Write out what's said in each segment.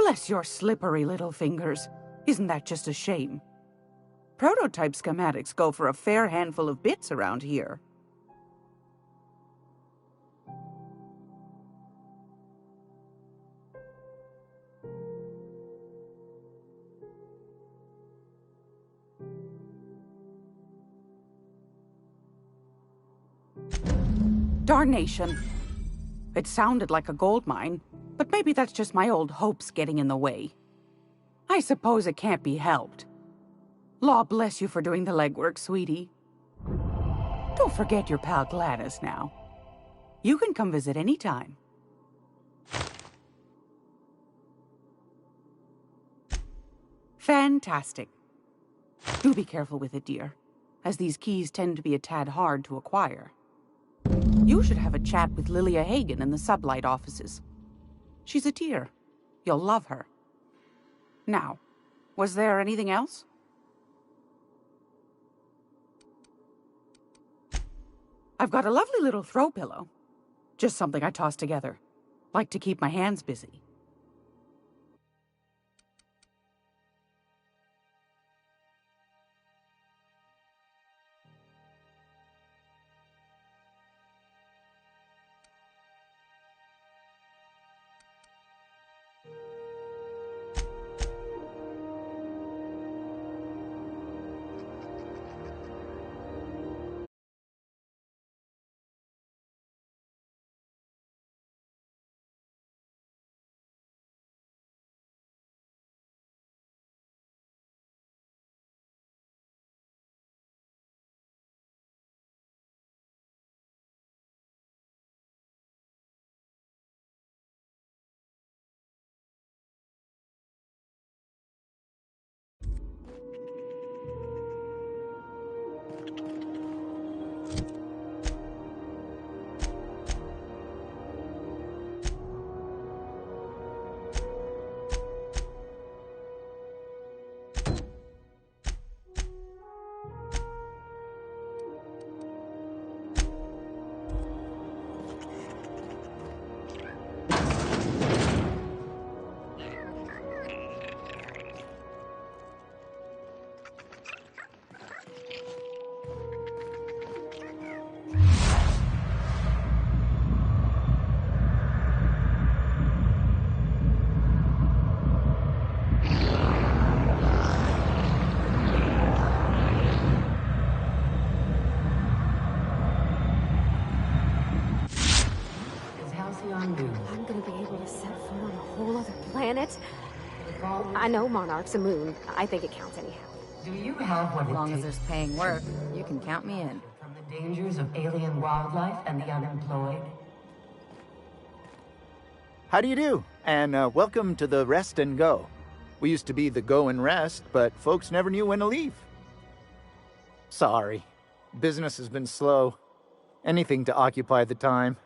Bless your slippery little fingers. Isn't that just a shame? Prototype schematics go for a fair handful of bits around here. Darnation. It sounded like a gold mine, but maybe that's just my old hopes getting in the way. I suppose it can't be helped. Law bless you for doing the legwork, sweetie. Don't forget your pal Gladys now. You can come visit any time. Fantastic. Do be careful with it, dear, as these keys tend to be a tad hard to acquire. You should have a chat with Lilia Hagen in the Sublight offices. She's a dear. You'll love her. Now, was there anything else? I've got a lovely little throw pillow. Just something I toss together. Like to keep my hands busy. I'm gonna be able to set foot on a whole other planet. I know Monarch's a moon. I think it counts anyhow. Do you have what As it long as takes there's paying work, you can count me in. from the dangers of alien wildlife and the unemployed? How do you do? And welcome to the Rest and Go. We used to be the Go and Rest, but folks never knew when to leave. Sorry. Business has been slow. Anything to occupy the time.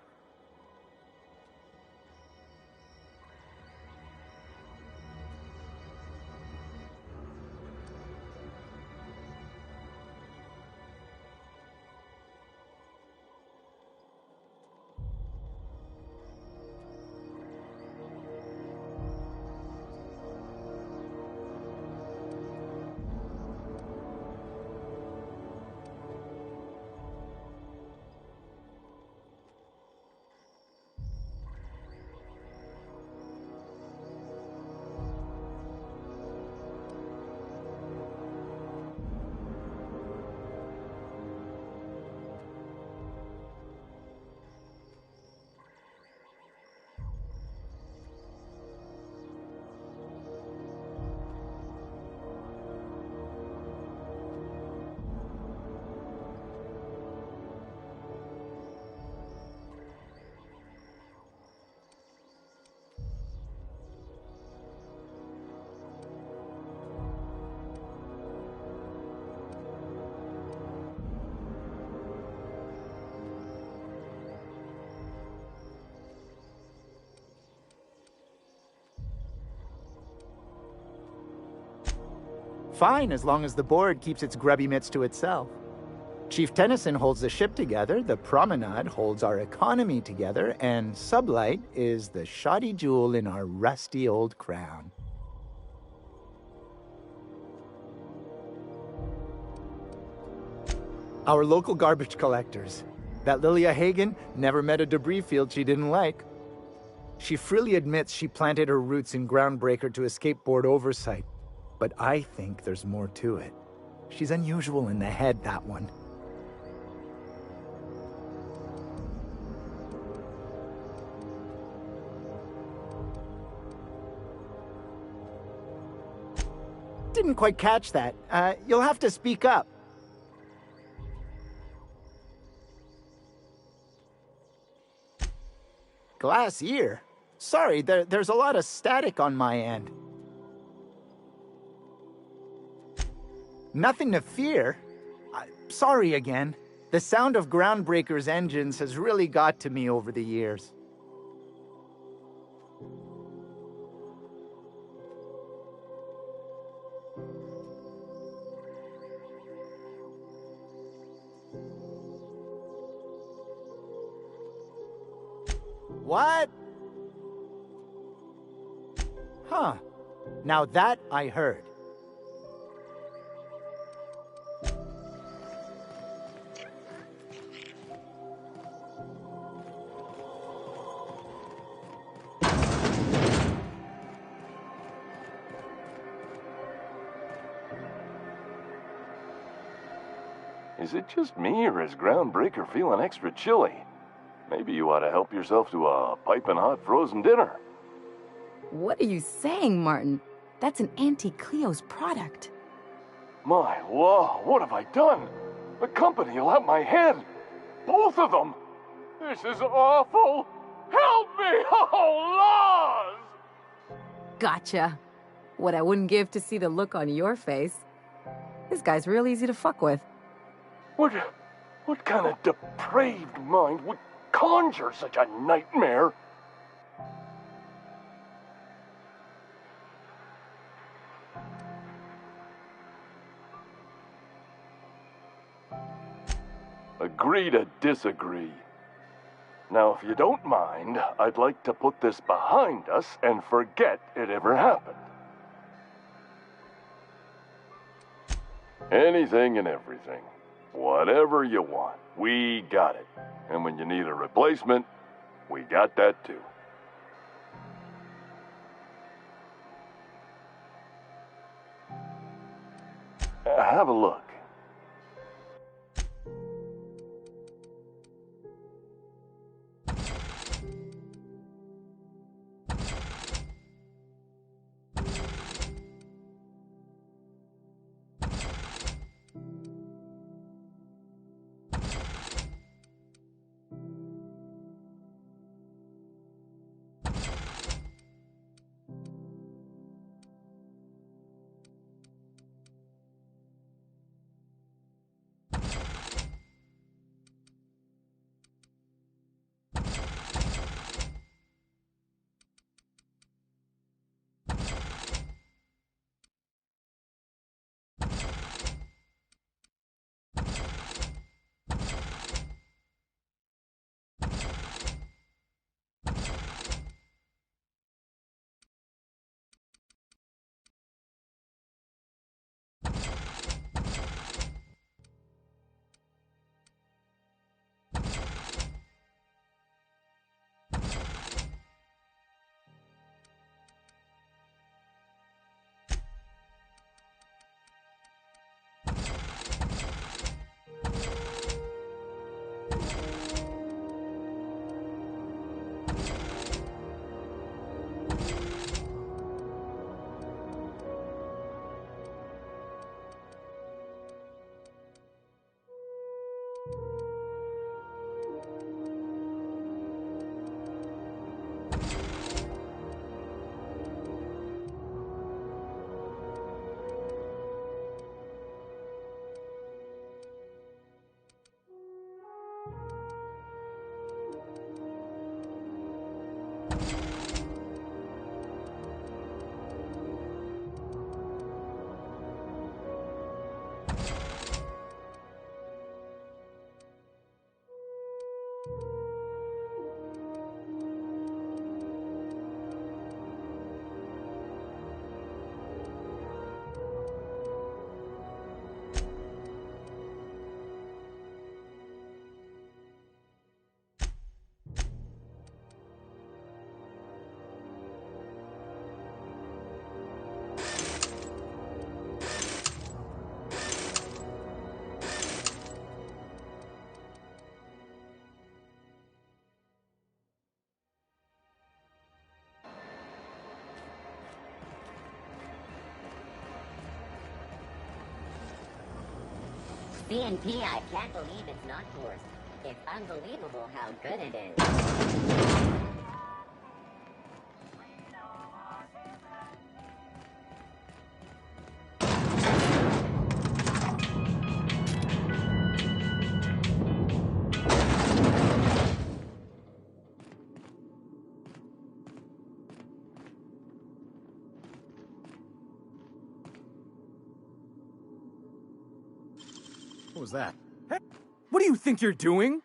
Fine, as long as the board keeps its grubby mitts to itself. Chief Tennyson holds the ship together, the Promenade holds our economy together, and Sublight is the shoddy jewel in our rusty old crown. Our local garbage collectors. That Lilia Hagen never met a debris field she didn't like. She freely admits she planted her roots in Groundbreaker to escape board oversight. But I think there's more to it. She's unusual in the head, that one. Didn't quite catch that. You'll have to speak up. Glass ear? Sorry, there's a lot of static on my end. Nothing to fear. Sorry again. The sound of Groundbreaker's engines has really got to me over the years. What? Huh. Now that I heard. Is it just me, or is Groundbreaker feeling extra chilly? Maybe you ought to help yourself to a piping hot frozen dinner. What are you saying, Martin? That's an Auntie Cleo's product. My law, what have I done? The company will have my head. Both of them. This is awful. Help me, oh, laws! Gotcha. What I wouldn't give to see the look on your face. This guy's real easy to fuck with. What kind of depraved mind would conjure such a nightmare? Agree to disagree. Now, if you don't mind, I'd like to put this behind us and forget it ever happened. Anything and everything. Whatever you want, we got it. And when you need a replacement, we got that too. Have a look. CNP, I can't believe it's not forced. It's unbelievable how good it is. What was that? Hey, what do you think you're doing?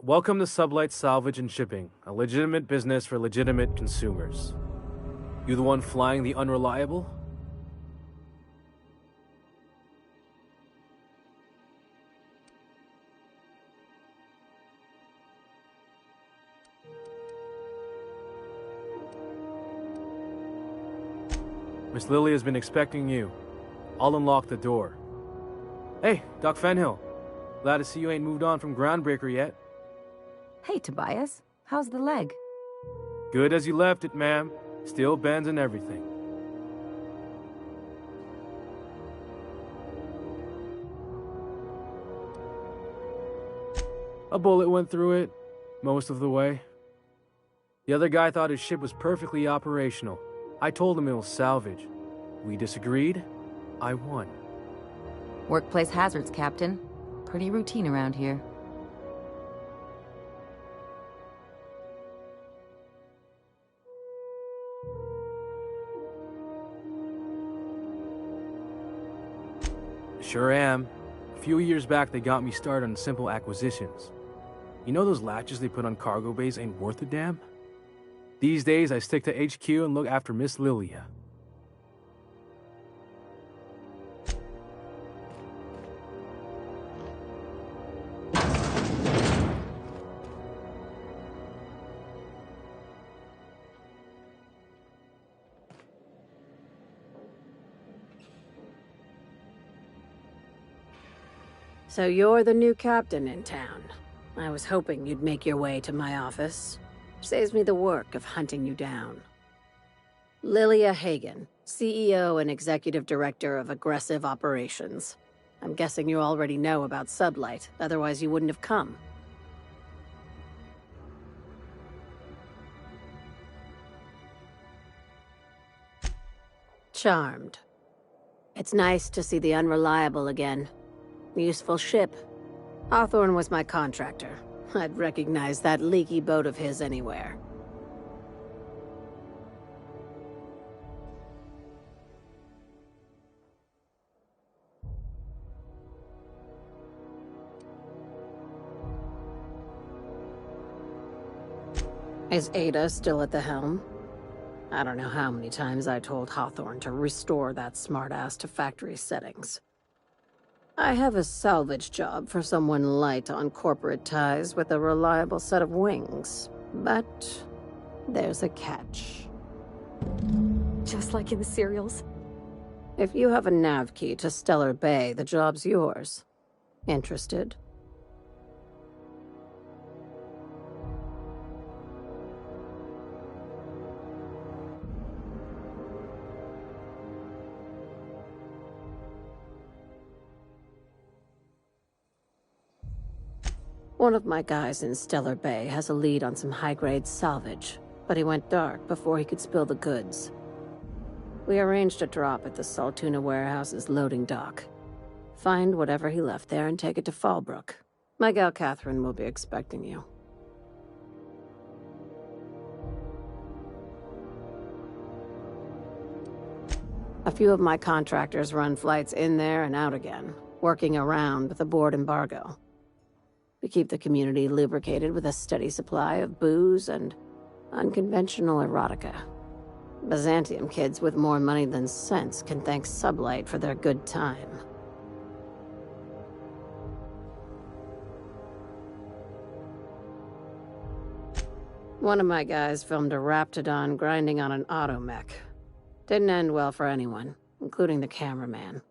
Welcome to Sublight Salvage and Shipping, a legitimate business for legitimate consumers. You the one flying the Unreliable? Miss Lily has been expecting you. I'll unlock the door. Hey, Doc Fenhill. Glad to see you ain't moved on from Groundbreaker yet. Hey, Tobias. How's the leg? Good as you left it, ma'am. Still bends and everything. A bullet went through it, most of the way. The other guy thought his ship was perfectly operational. I told him it was salvage. We disagreed. I won. Workplace hazards, Captain. Pretty routine around here. Sure am. A few years back, they got me started on simple acquisitions. You know those latches they put on cargo bays ain't worth a damn? These days, I stick to HQ and look after Miss Lilia. So you're the new captain in town. I was hoping you'd make your way to my office. Saves me the work of hunting you down. Lilia Hagen, CEO and Executive Director of Aggressive Operations. I'm guessing you already know about Sublight, otherwise you wouldn't have come. Charmed. It's nice to see the Unreliable again. Useful ship. Hawthorne was my contractor. I'd recognize that leaky boat of his anywhere. Is Ada still at the helm? I don't know how many times I told Hawthorne to restore that smartass to factory settings. I have a salvage job for someone light on corporate ties with a reliable set of wings. But there's a catch. Just like in the serials. If you have a nav key to Stellar Bay, the job's yours. Interested? One of my guys in Stellar Bay has a lead on some high-grade salvage, but he went dark before he could spill the goods. We arranged a drop at the Saltuna warehouse's loading dock. Find whatever he left there and take it to Fallbrook. My gal Catherine will be expecting you. A few of my contractors run flights in there and out again, working around with the board embargo. We keep the community lubricated with a steady supply of booze and unconventional erotica. Byzantium kids with more money than sense can thank Sublight for their good time. One of my guys filmed a Raptidon grinding on an automech. Didn't end well for anyone. including the cameraman.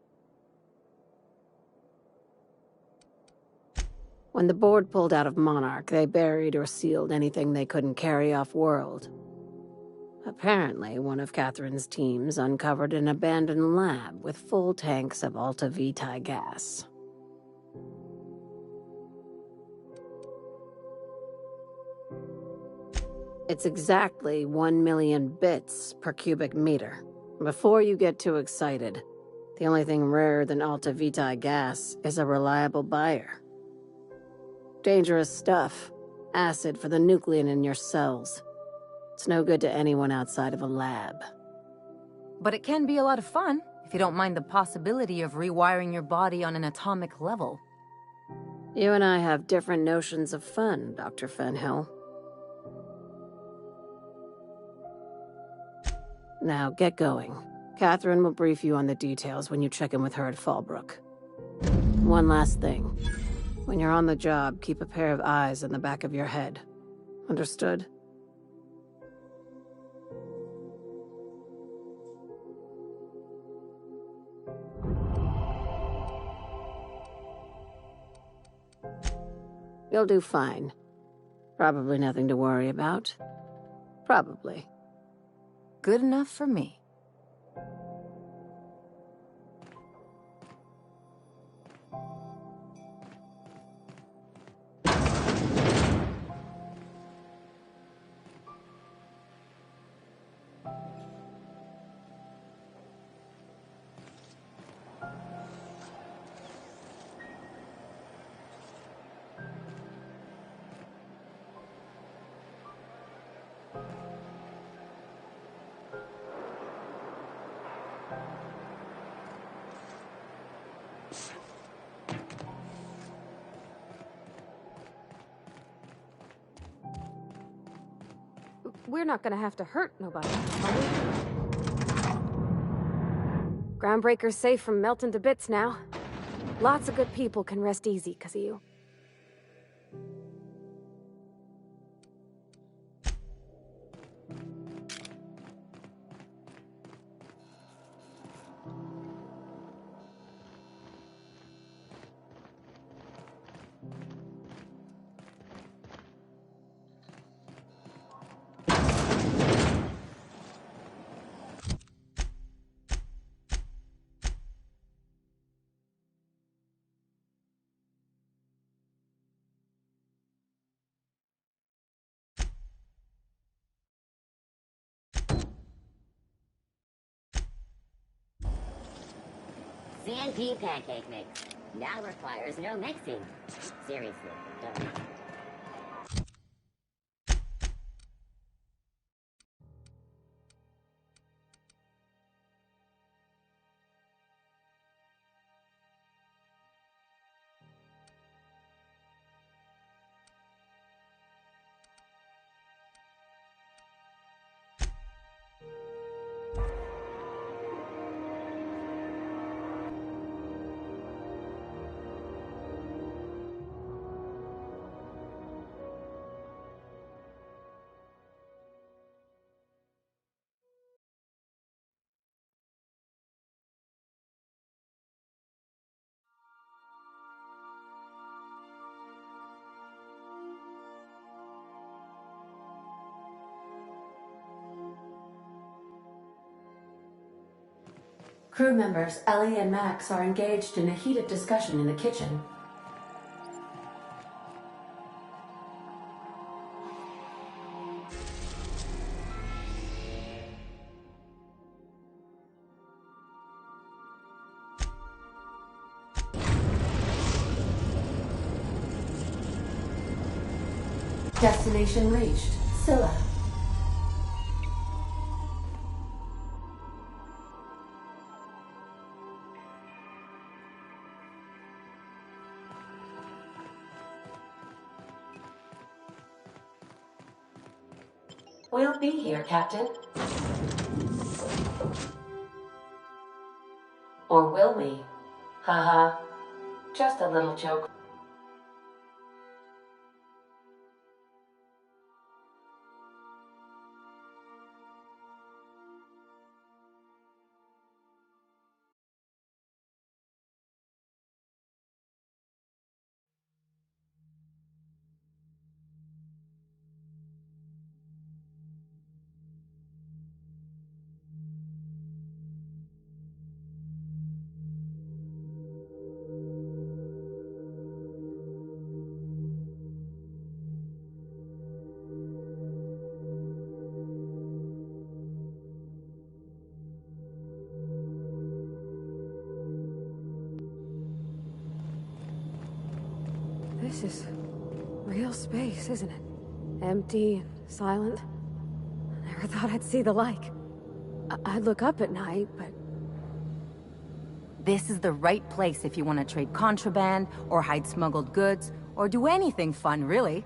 When the board pulled out of Monarch, they buried or sealed anything they couldn't carry off-world. Apparently, one of Catherine's teams uncovered an abandoned lab with full tanks of Alta Vitae gas. It's exactly 1 million bits per cubic meter. Before you get too excited, the only thing rarer than Alta Vitae gas is a reliable buyer. Dangerous stuff. Acid for the nucleon in your cells. It's no good to anyone outside of a lab. But it can be a lot of fun, if you don't mind the possibility of rewiring your body on an atomic level. You and I have different notions of fun, Dr. Fenhill. Now, get going. Catherine will brief you on the details when you check in with her at Fallbrook. One last thing. When you're on the job, keep a pair of eyes in the back of your head. Understood? You'll do fine. Probably nothing to worry about. Probably. Good enough for me. We're not gonna have to hurt nobody, are we? Groundbreaker's safe from melting to bits now. Lots of good people can rest easy because of you. CNP pancake mix now requires no mixing. Seriously, don't. Crew members Ellie and Max are engaged in a heated discussion in the kitchen. Destination reached. Scylla. We'll be here, Captain. Or will we? Haha. Just a little joke. This is real space, isn't it? Empty, silent. I never thought I'd see the like. I'd look up at night, but... This is the right place if you want to trade contraband, or hide smuggled goods, or do anything fun, really.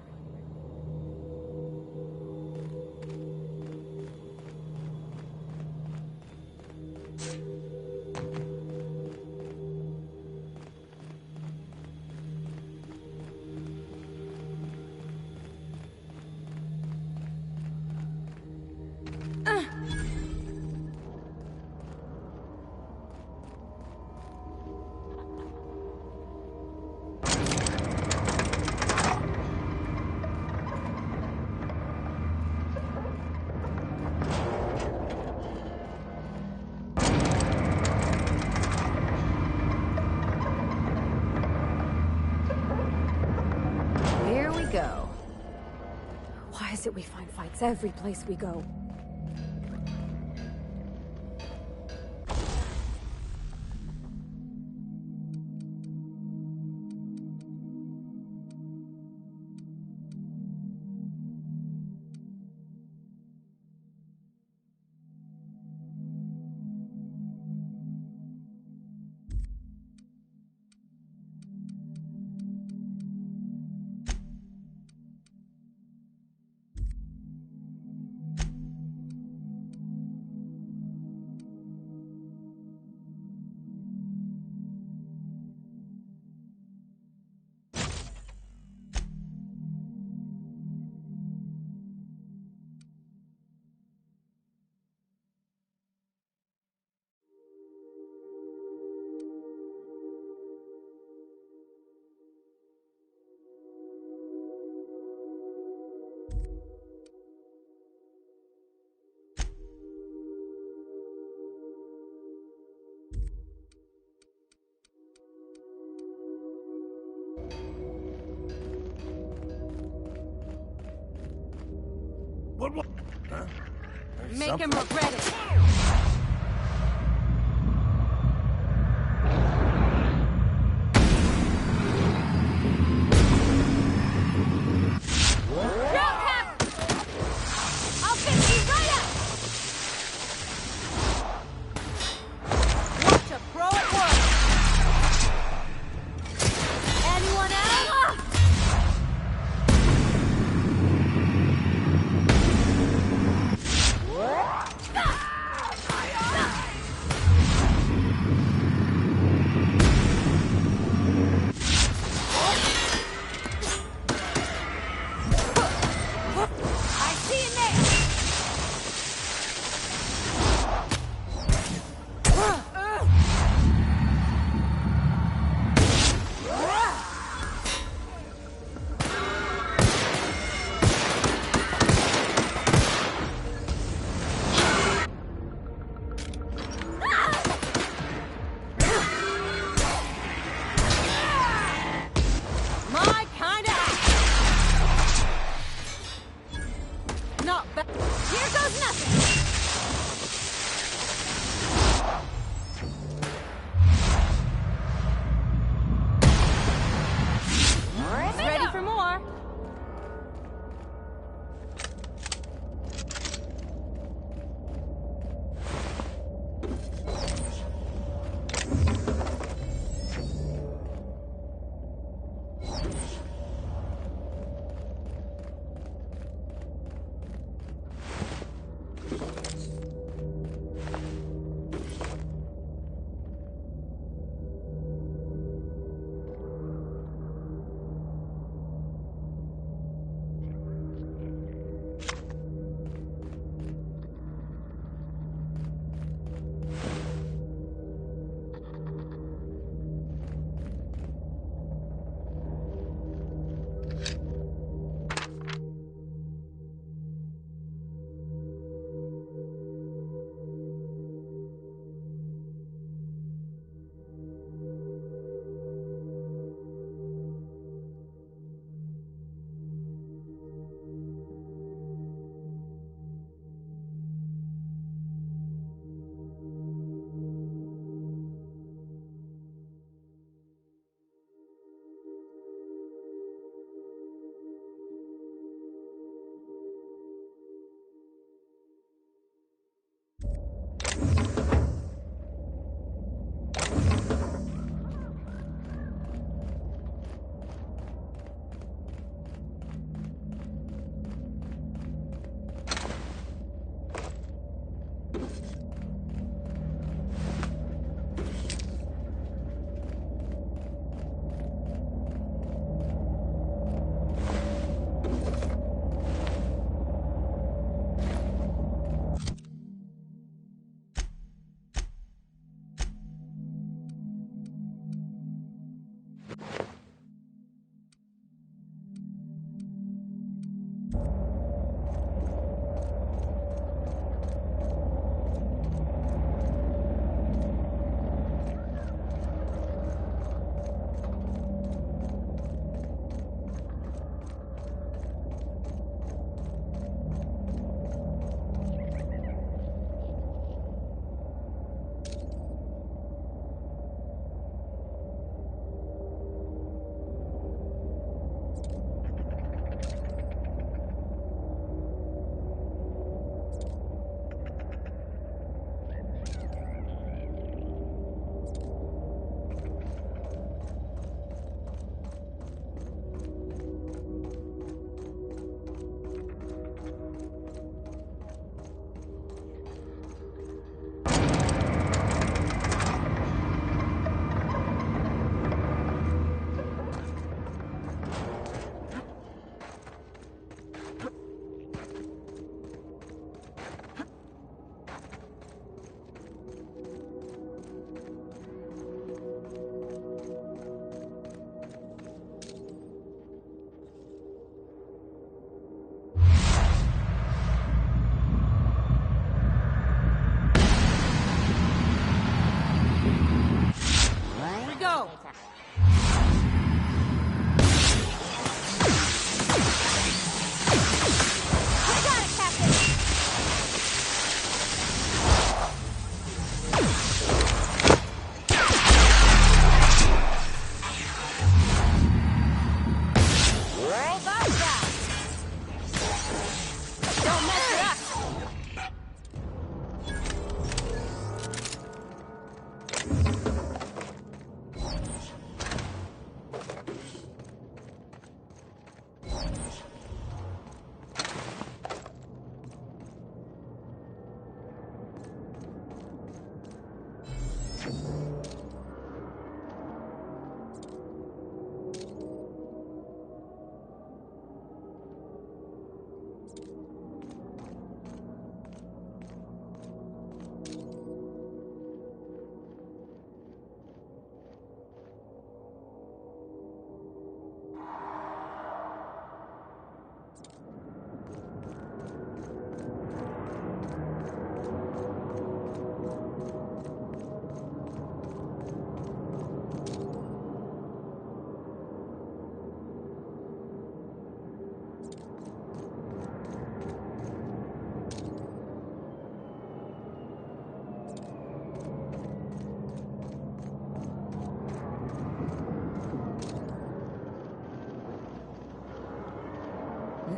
Here we go. Why is it we find fights every place we go? What? Huh? Make him regret it.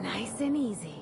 Nice and easy.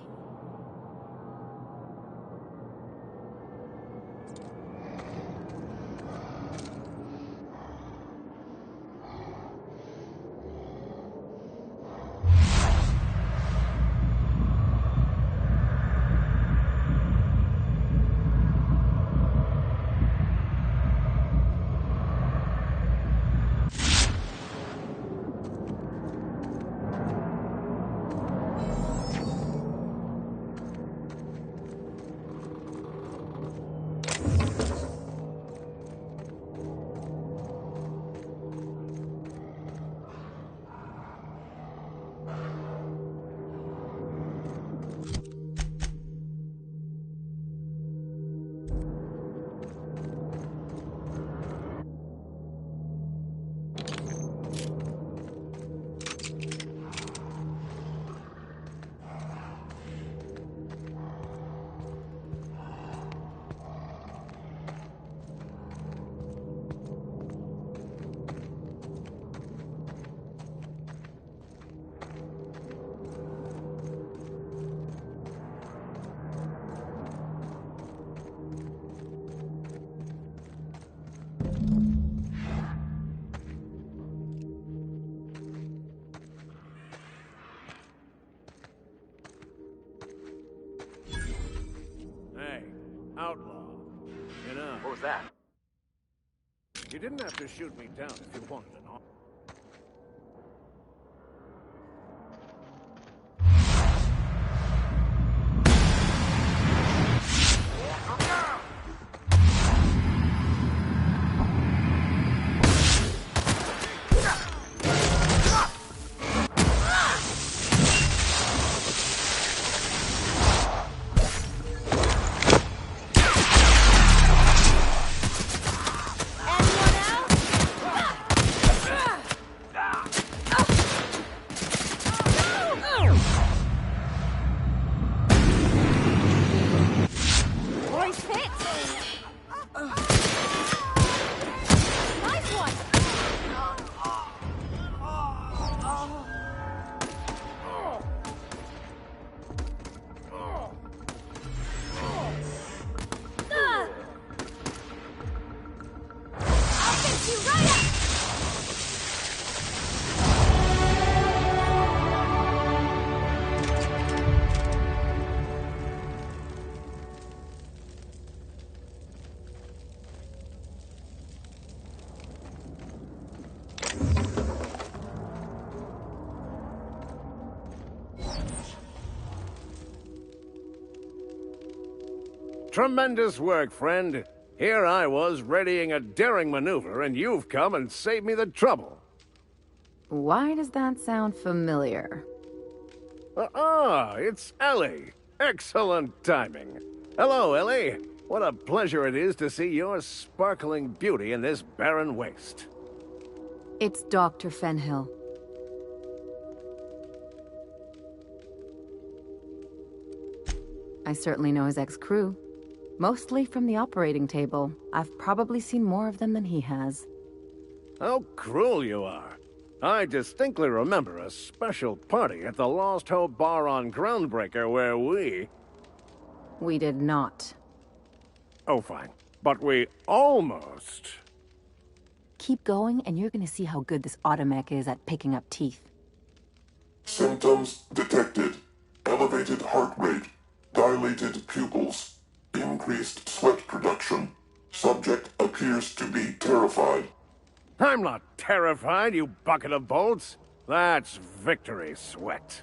Outlaw. You know. Who's that? You didn't have to shoot me down if you wanted to know. Tremendous work, friend. Here I was readying a daring maneuver, and you've come and saved me the trouble. Why does that sound familiar? It's Ellie. Excellent timing. Hello, Ellie. What a pleasure it is to see your sparkling beauty in this barren waste. It's Dr. Fenhill. I certainly know his ex-crew. Mostly from the operating table. I've probably seen more of them than he has. How cruel you are. I distinctly remember a special party at the Lost Hope Bar on Groundbreaker where We did not. Oh, fine. But we almost... Keep going, and you're gonna see how good this automech is at picking up teeth. Symptoms detected. Elevated heart rate. Dilated pupils. Increased sweat production. Subject appears to be terrified. I'm not terrified, you bucket of bolts. That's victory sweat.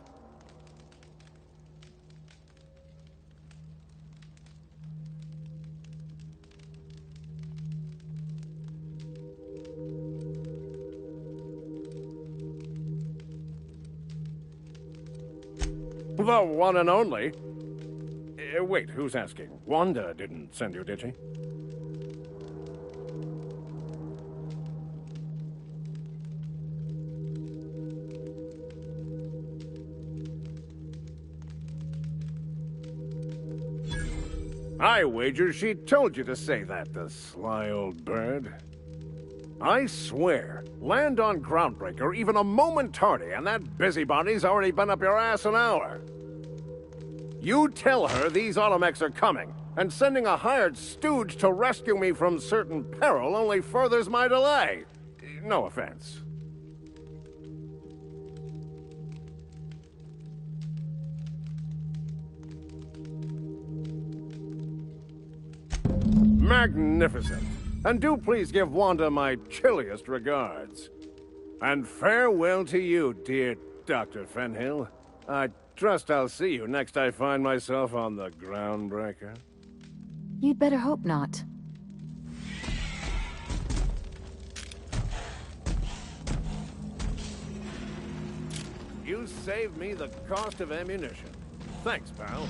The one and only. Wait, who's asking? Wanda didn't send you, did she? I wager she told you to say that, the sly old bird. I swear, land on Groundbreaker even a moment tardy, and that busybody's already been up your ass an hour. You tell her these automechs are coming, and sending a hired stooge to rescue me from certain peril only furthers my delay. No offense. Magnificent. And do please give Wanda my chilliest regards. And farewell to you, dear Dr. Fenhill. I trust I'll see you next I find myself on the Groundbreaker. You'd better hope not. You saved me the cost of ammunition. Thanks, pal.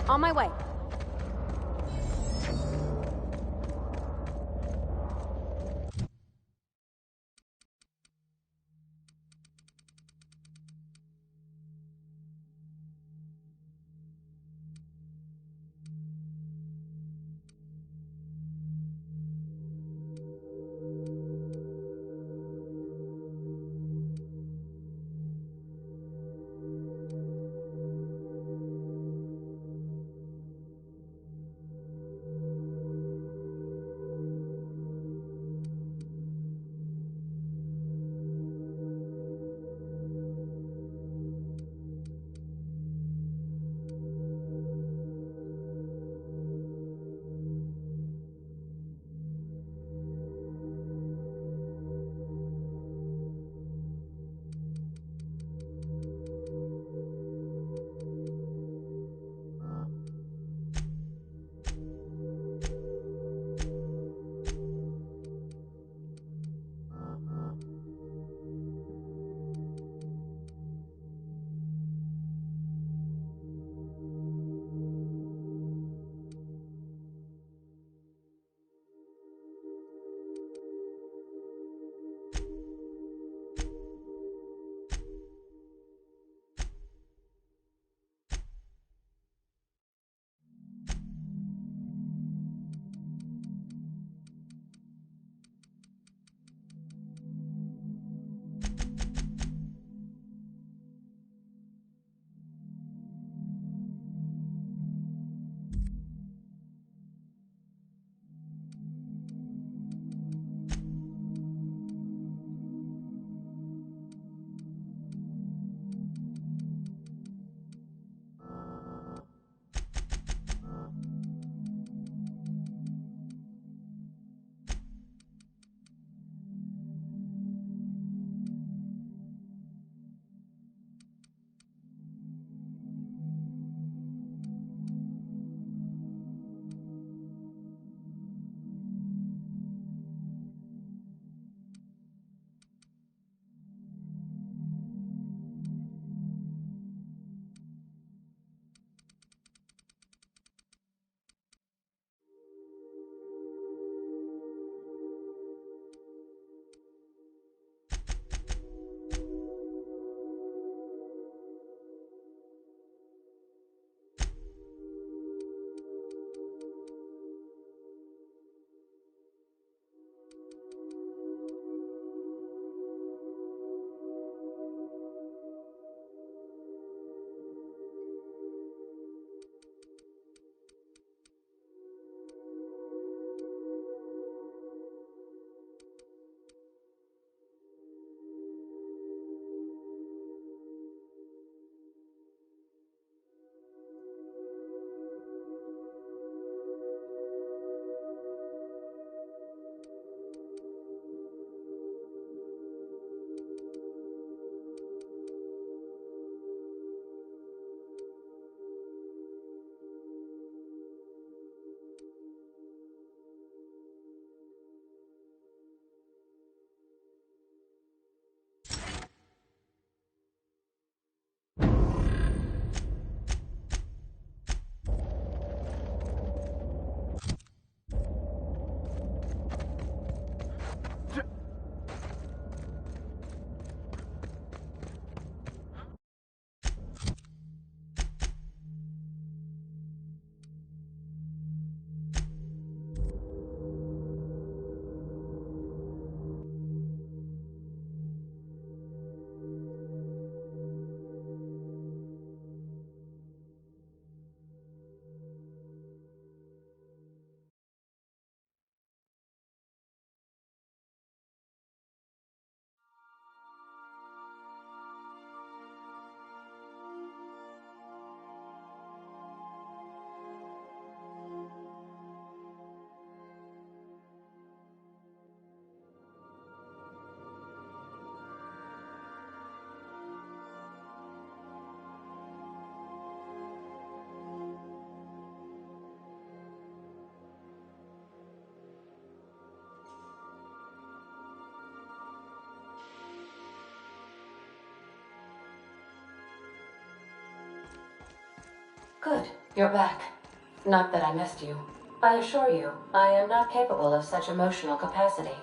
On my way. Good, you're back. Not that I missed you. I assure you, I am not capable of such emotional capacity.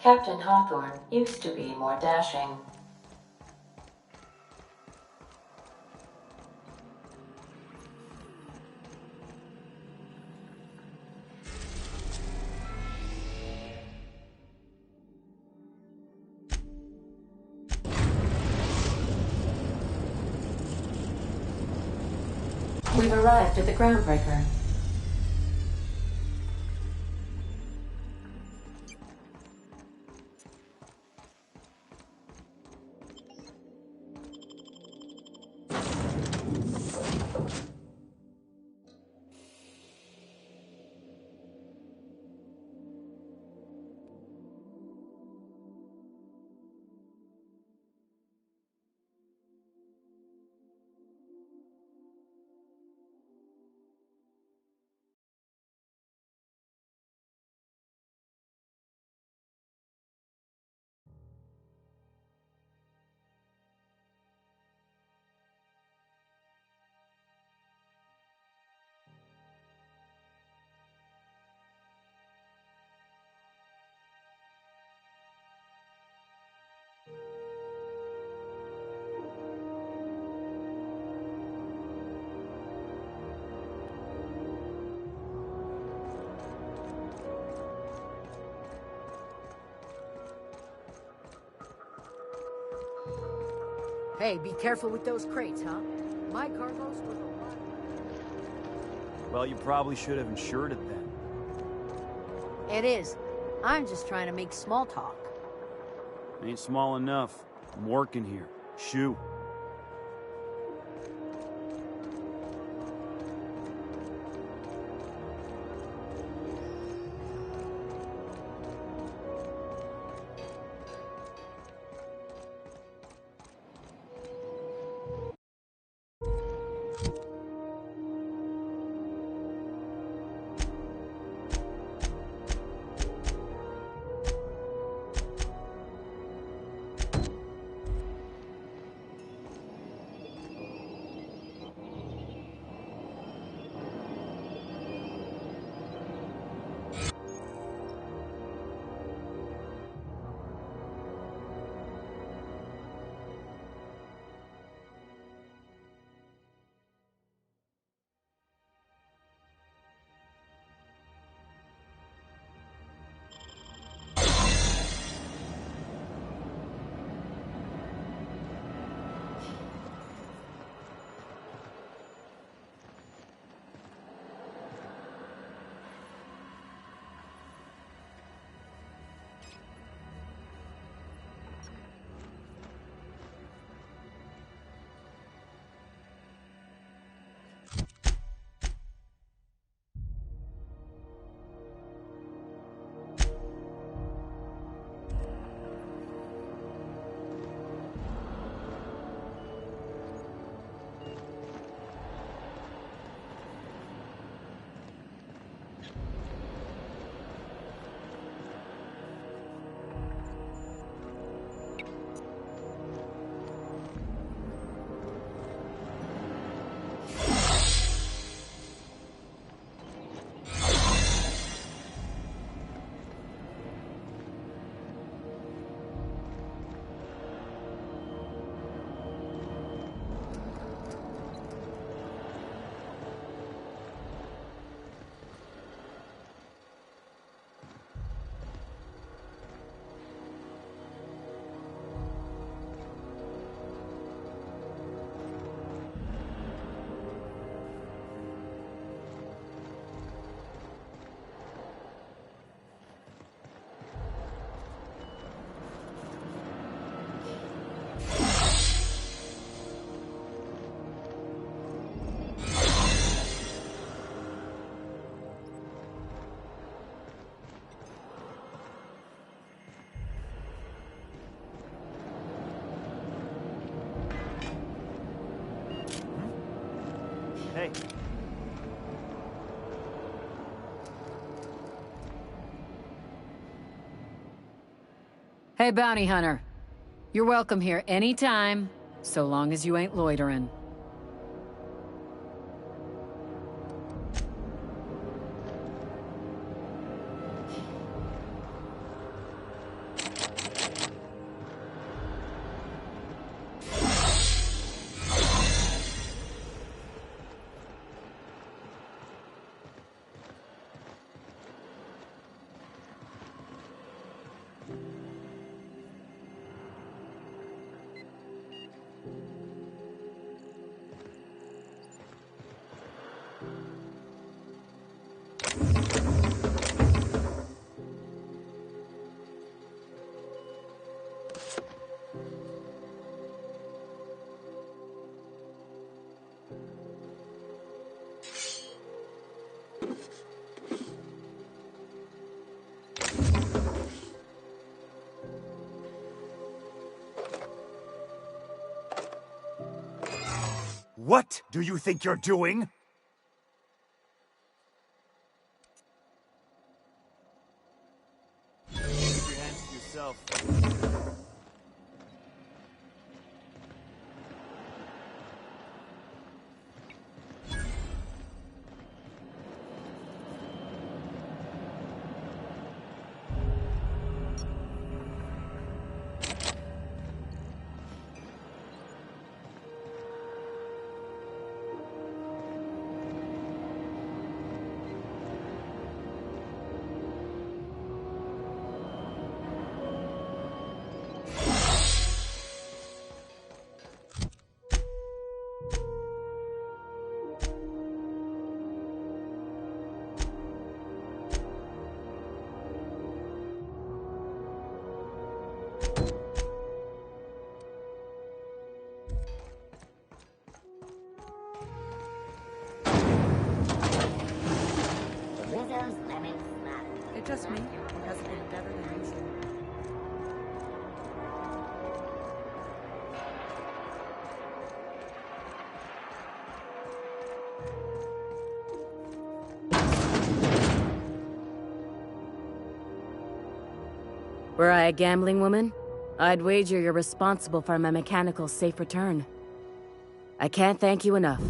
Captain Hawthorne used to be more dashing. We've arrived at the Groundbreaker. Hey, be careful with those crates, huh? My cargo's worth a lot. Well, you probably should have insured it then. It is. I'm just trying to make small talk. Ain't small enough. I'm working here. Shoo. Hey. Hey, bounty hunter. You're welcome here anytime, so long as you ain't loitering. What do you think you're doing? Keep your hands to yourself. just me, or has it been better than usual? Were I a gambling woman, I'd wager you're responsible for my mechanical safe return. I can't thank you enough.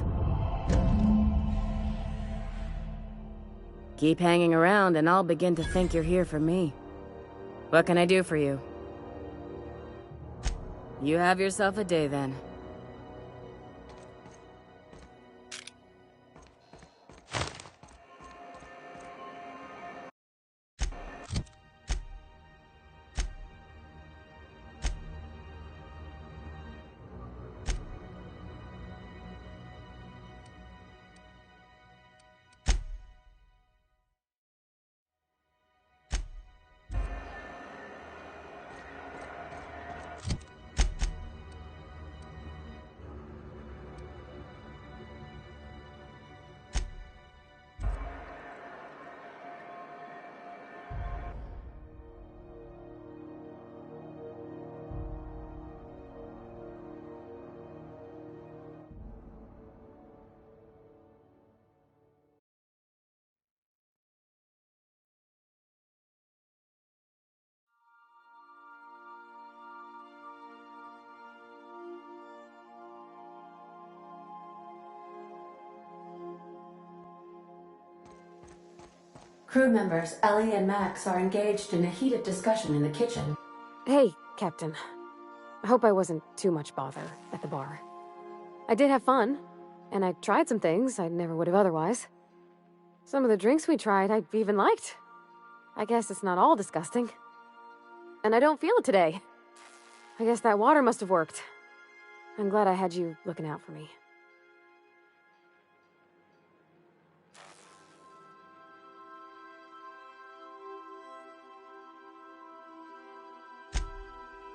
Keep hanging around and I'll begin to think you're here for me. What can I do for you? You have yourself a day then. Crew members Ellie and Max are engaged in a heated discussion in the kitchen. Hey, Captain. I hope I wasn't too much bother at the bar. I did have fun, and I tried some things I never would have otherwise. Some of the drinks we tried I even liked. I guess it's not all disgusting. And I don't feel it today. I guess that water must have worked. I'm glad I had you looking out for me.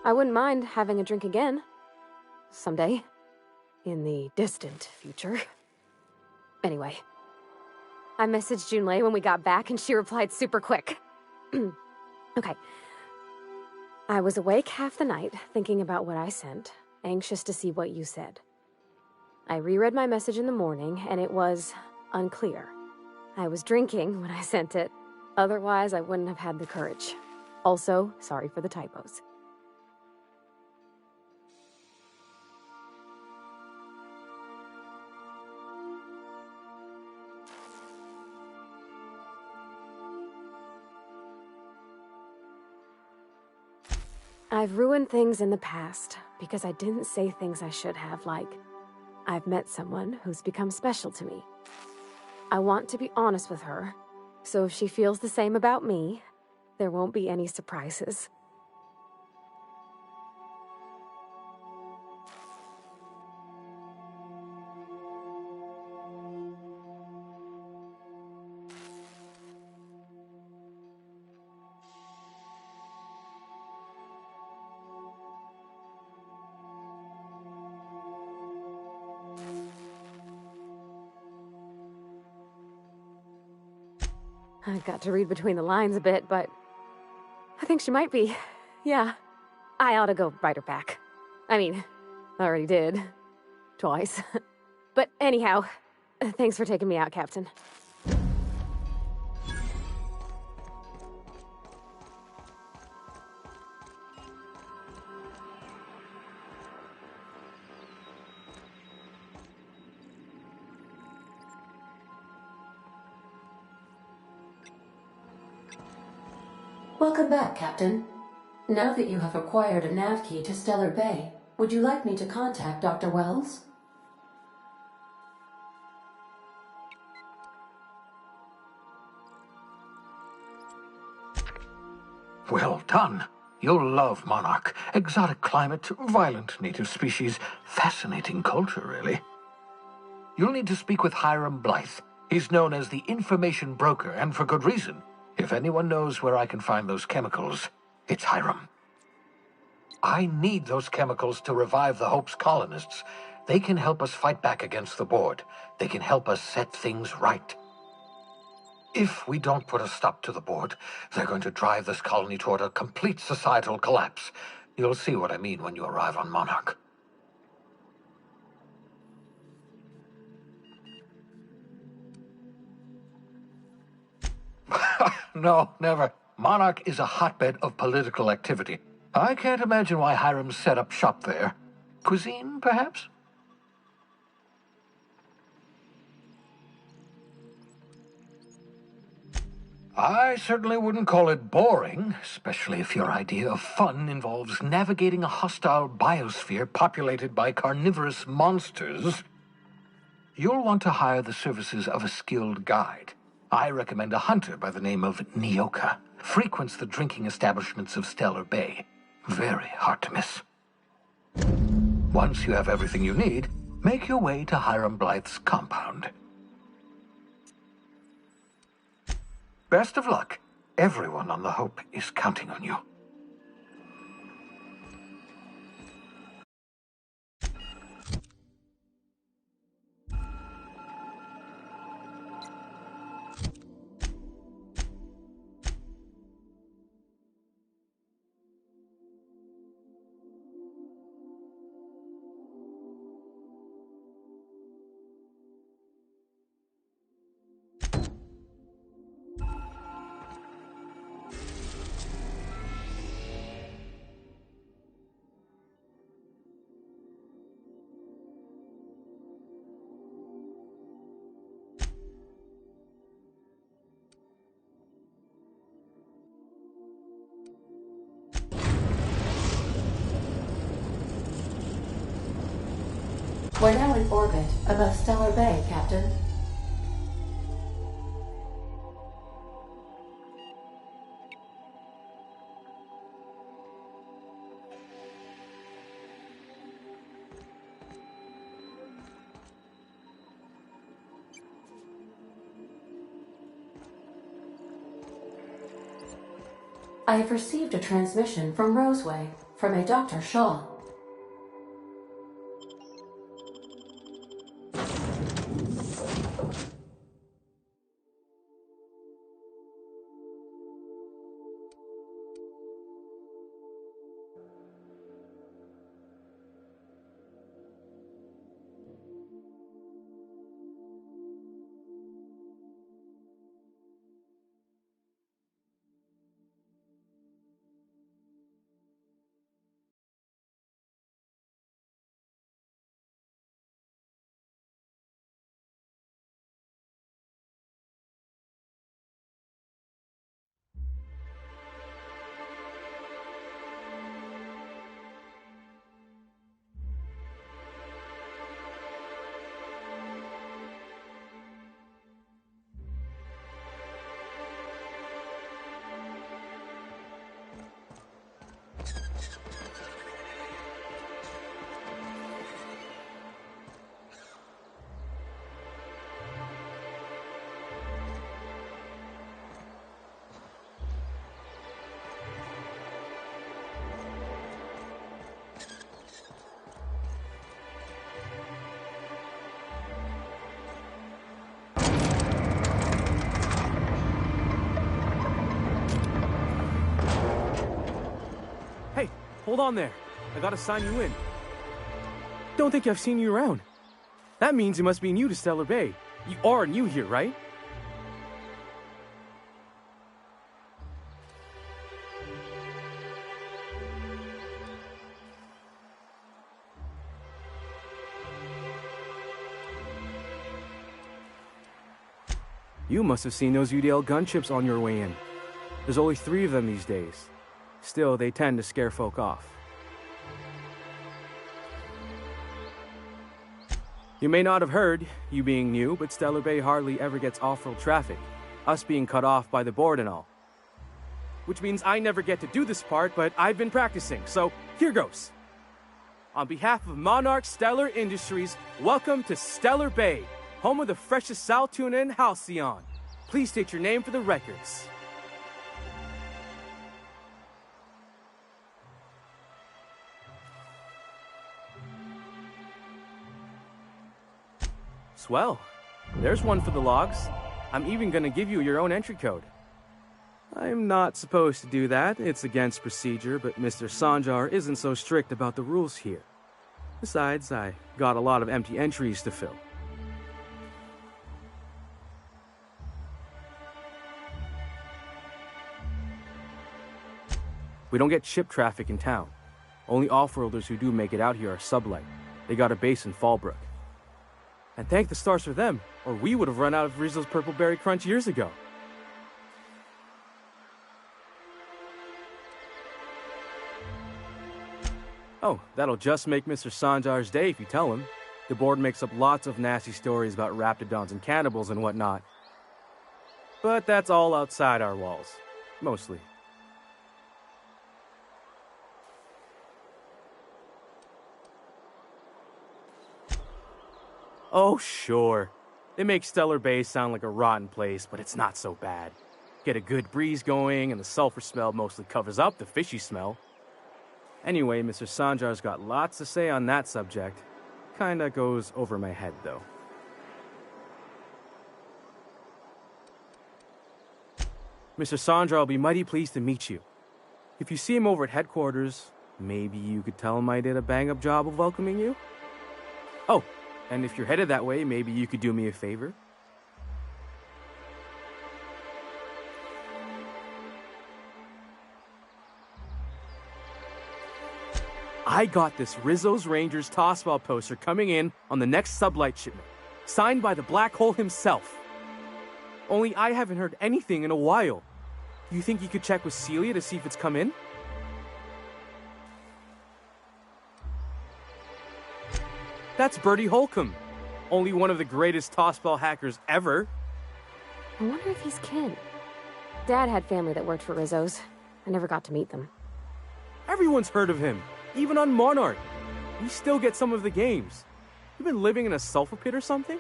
I wouldn't mind having a drink again. Someday. In the distant future. Anyway. I messaged Junlei when we got back and she replied super quick. Okay. I was awake half the night, thinking about what I sent, anxious to see what you said. I reread my message in the morning, and it was unclear. I was drinking when I sent it. Otherwise, I wouldn't have had the courage. Also, sorry for the typos. I've ruined things in the past because I didn't say things I should have, like, I've met someone who's become special to me. I want to be honest with her, so if she feels the same about me, there won't be any surprises. I got to read between the lines a bit, but I think she might be. Yeah. I ought to go write her back. I mean, I already did. Twice. But anyhow, thanks for taking me out, Captain. Welcome back, Captain. Now that you have acquired a nav key to Stellar Bay, would you like me to contact Dr. Wells? Well done. You'll love Monarch. Exotic climate, violent native species, fascinating culture, really. You'll need to speak with Hiram Blythe. He's known as the information broker, and for good reason. If anyone knows where I can find those chemicals, it's Hiram. I need those chemicals to revive the Hope's colonists. They can help us fight back against the Board. They can help us set things right. If we don't put a stop to the board, they're going to drive this colony toward a complete societal collapse. You'll see what I mean when you arrive on Monarch. No, never. Monarch is a hotbed of political activity. I can't imagine why Hiram set up shop there. Cuisine, perhaps? I certainly wouldn't call it boring, especially if your idea of fun involves navigating a hostile biosphere populated by carnivorous monsters. You'll want to hire the services of a skilled guide. I recommend a hunter by the name of Nyoka. Frequents the drinking establishments of Stellar Bay. Very hard to miss. Once you have everything you need, make your way to Hiram Blythe's compound. Best of luck. Everyone on the Hope is counting on you. We're now in orbit above Stellar Bay, Captain. I have received a transmission from Roseway, from a Dr. Shaw. Hey, hold on there. I gotta sign you in. Don't think I've seen you around. That means you must be new to Stellar Bay. You are new here, right? You must have seen those UDL gunships on your way in. There's only 3 of them these days. Still, they tend to scare folk off. You may not have heard, you being new, but Stellar Bay hardly ever gets off-road traffic, us being cut off by the board and all. Which means I never get to do this part, but I've been practicing, so here goes. On behalf of Monarch Stellar Industries, welcome to Stellar Bay, home of the freshest sal tuna in Halcyon. Please state your name for the records. Swell. There's one for the logs. I'm even gonna give you your own entry code. I'm not supposed to do that. It's against procedure, but Mr. Sanjar isn't so strict about the rules here. Besides, I got a lot of empty entries to fill. We don't get ship traffic in town. Only off-worlders who do make it out here are Sublight. They got a base in Fallbrook. And thank the stars for them, or we would have run out of Rizzo's Purple Berry Crunch years ago. Oh, that'll just make Mr. Sanjar's day if you tell him. The board makes up lots of nasty stories about raptidons and cannibals and whatnot. But that's all outside our walls. Mostly. Oh, sure. They make Stellar Bay sound like a rotten place, but it's not so bad. Get a good breeze going, and the sulfur smell mostly covers up the fishy smell. Anyway, Mr. Sanjar's got lots to say on that subject. Kinda goes over my head, though. Mr. Sanjar will be mighty pleased to meet you. If you see him over at headquarters, maybe you could tell him I did a bang-up job of welcoming you? Oh, and if you're headed that way, maybe you could do me a favor? I got this Rizzo's Rangers Tossball poster coming in on the next Sublight shipment, signed by the Black Hole himself. Only I haven't heard anything in a while. You think you could check with Celia to see if it's come in? That's Bertie Holcomb, only one of the greatest Tossball hackers ever. I wonder if he's kin. Dad had family that worked for Rizzo's. I never got to meet them. Everyone's heard of him, even on Monarch. We still get some of the games. You been living in a sulfur pit or something?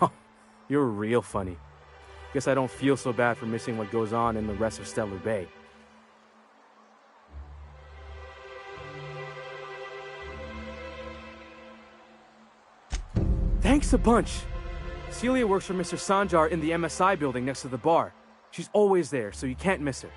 Oh, you're real funny. Guess I don't feel so bad for missing what goes on in the rest of Stellar Bay. Thanks a bunch. Celia works for Mr. Sanjar in the MSI building next to the bar. She's always there, so you can't miss her.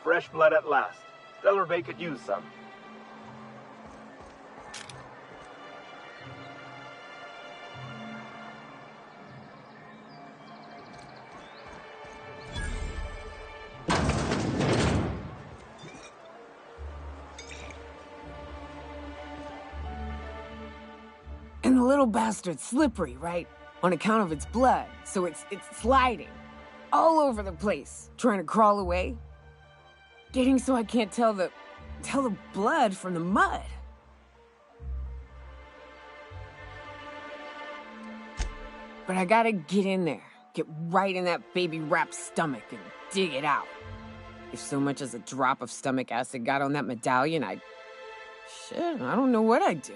Fresh blood at last. Stellar Bay could use some. And the little bastard's slippery, right? On account of its blood, so it's sliding. All over the place, trying to crawl away. Getting so I can't tell the blood from the mud. But I gotta get in there, get right in that baby rap's stomach and dig it out. If so much as a drop of stomach acid got on that medallion, shit, I don't know what I'd do.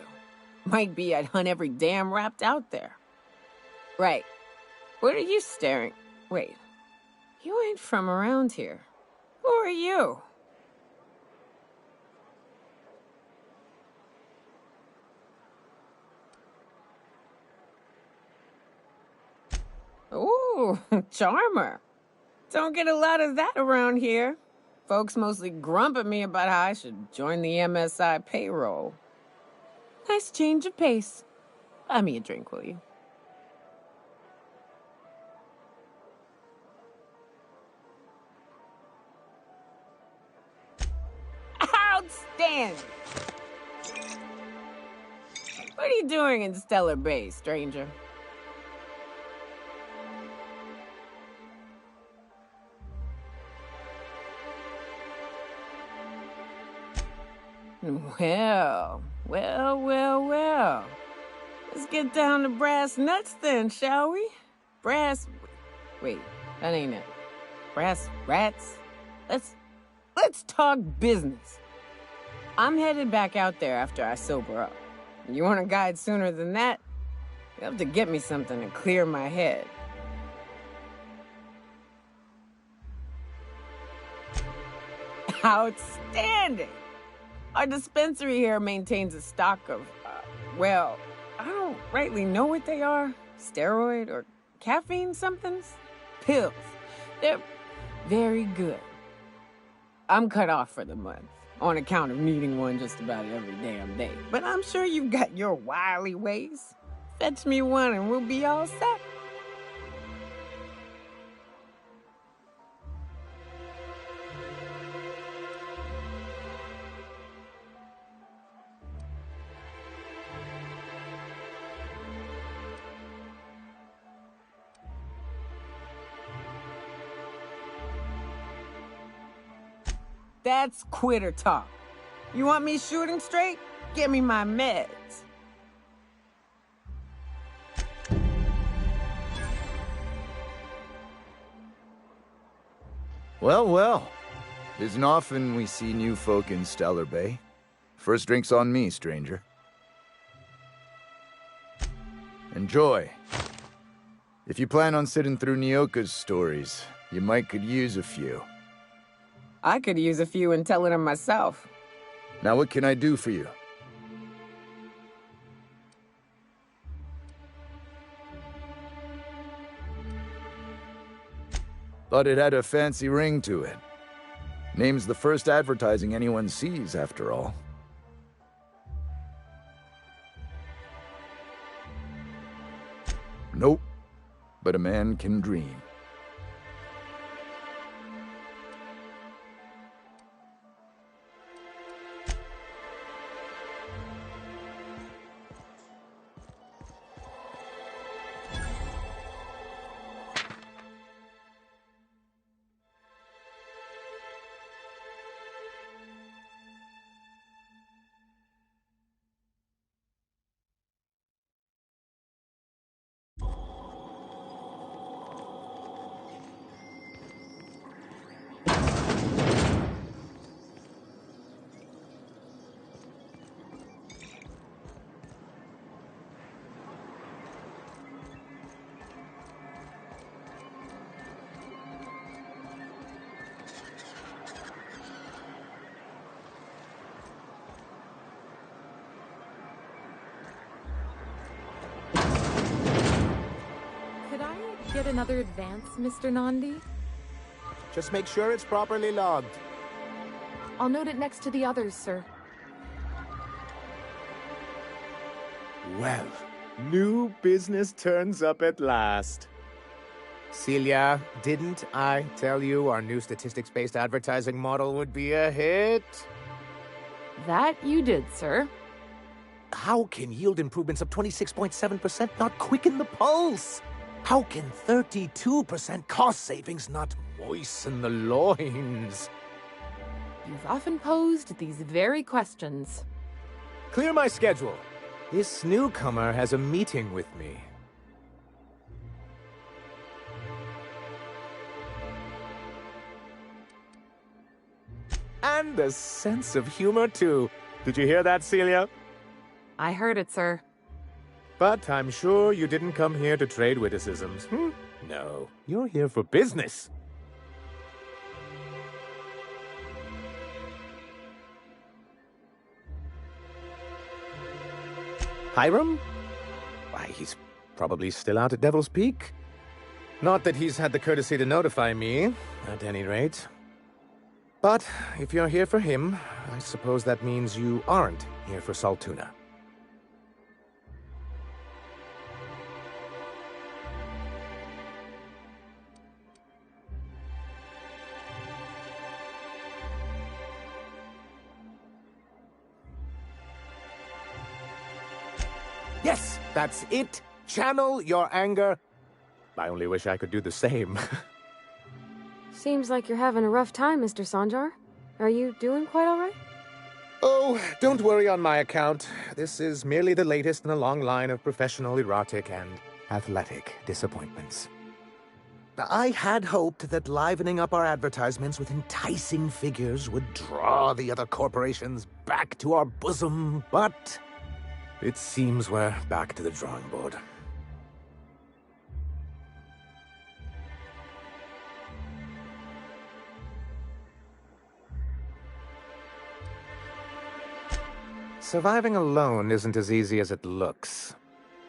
Might be I'd hunt every damn rapt out there. Right. What are you staring? Wait. You ain't from around here. Who are you? Ooh, charmer. Don't get a lot of that around here. Folks mostly grump at me about how I should join the MSI payroll. Nice change of pace. Buy me a drink, will you? Outstanding! What are you doing in Stellar Bay, stranger? Well, well, well, well. Let's get down to brass nuts then, shall we? Wait, that ain't it. Brass rats? Let's talk business. I'm headed back out there after I sober up. You want a guide sooner than that? You have to get me something to clear my head. Outstanding! Our dispensary here maintains a stock of, well, I don't rightly know what they are. Steroid or caffeine somethings? Pills. They're very good. I'm cut off for the month, on account of needing one just about every damn day. But I'm sure you've got your wily ways. Fetch me one and we'll be all set. That's quitter talk. You want me shooting straight? Give me my meds. Well, well. Isn't often we see new folk in Stellar Bay. First drink's on me, stranger. Enjoy. If you plan on sitting through Nyoka's stories, you might could use a few. I could use a few and telling them myself. Now what can I do for you? Thought it had a fancy ring to it. Name's the first advertising anyone sees, after all. Nope, but a man can dream. Get another advance, Mr. Nandi? Just make sure it's properly logged. I'll note it next to the others, sir. Well, new business turns up at last. Celia, didn't I tell you our new statistics-based advertising model would be a hit? That you did, sir. How can yield improvements of 26.7% not quicken the pulse? How can 32% cost savings not moisten the loins? You've often posed these very questions. Clear my schedule. This newcomer has a meeting with me. And a sense of humor, too. Did you hear that, Celia? I heard it, sir. But I'm sure you didn't come here to trade witticisms. No, you're here for business. Hiram? Why, he's probably still out at Devil's Peak. Not that he's had the courtesy to notify me, at any rate. But if you're here for him, I suppose that means you aren't here for Saltuna. Yes, that's it. Channel your anger. I only wish I could do the same. Seems like you're having a rough time, Mr. Sanjar. Are you doing quite all right? Oh, don't worry on my account. This is merely the latest in a long line of professional, erotic, and athletic disappointments. I had hoped that livening up our advertisements with enticing figures would draw the other corporations back to our bosom, but it seems we're back to the drawing board. Surviving alone isn't as easy as it looks.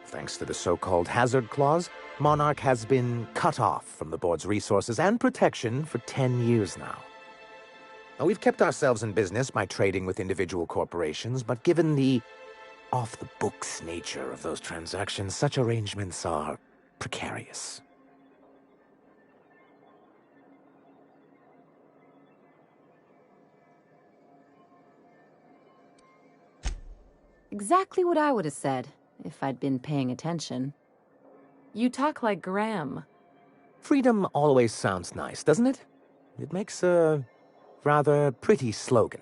Thanks to the so-called hazard clause, Monarch has been cut off from the board's resources and protection for 10 years now. Now, we've kept ourselves in business by trading with individual corporations, but given the off-the-books nature of those transactions, such arrangements are precarious. Exactly what I would have said, if I'd been paying attention. You talk like Graham. Freedom always sounds nice, doesn't it? It makes a rather pretty slogan.